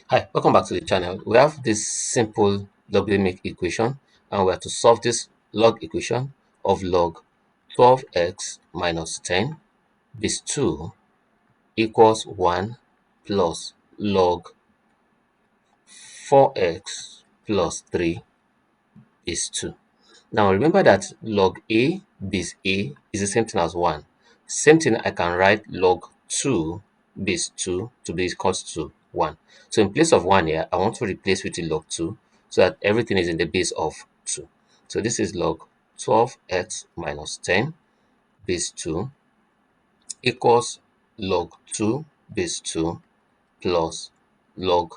Hi, welcome back to the channel. We have this simple logarithmic equation, and we are to solve this log equation of log 12x minus 10 base 2 equals 1 plus log 4x plus 3 base 2. Now remember that log a base a is the same thing as 1. Same thing, I can write log 2 base 2 to be equals to 1. So in place of 1 here, I want to replace with the log 2 so that everything is in the base of 2. So this is log 12x minus 10 base 2 equals log 2 base 2 plus log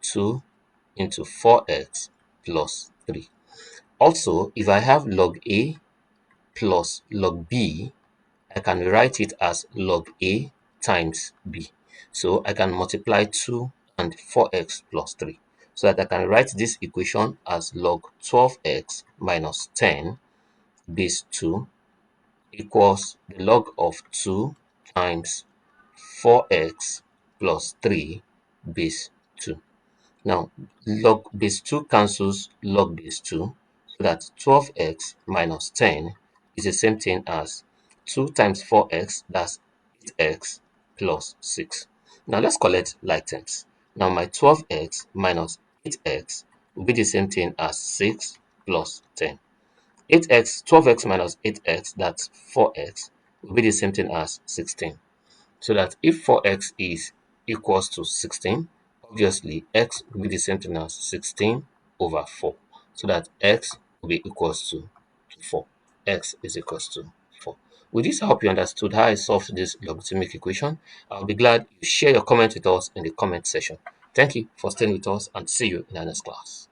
2 into 4x plus 3. Also, if I have log a plus log b, I can write it as log a times b. So I can multiply 2 and 4x plus 3. So that I can write this equation as log 12x minus 10 base 2 equals the log of 2 times 4x plus 3 base 2. Now, log base 2 cancels log base 2, so that 12x minus 10 is the same thing as 2 times 4x, that's 8x plus 6. Now, let's collect like terms. Now, my 12x minus 8x will be the same thing as 6 plus 10. 12x minus 8x, that's 4x, will be the same thing as 16. So that if 4x is equals to 16, obviously x will be the same thing as 16 over 4. So that x will be equals to 4. X is equals to 4. With this, I hope you understood how I solved this logarithmic equation. I'll be glad you share your comment with us in the comment section. Thank you for staying with us, and see you in our next class.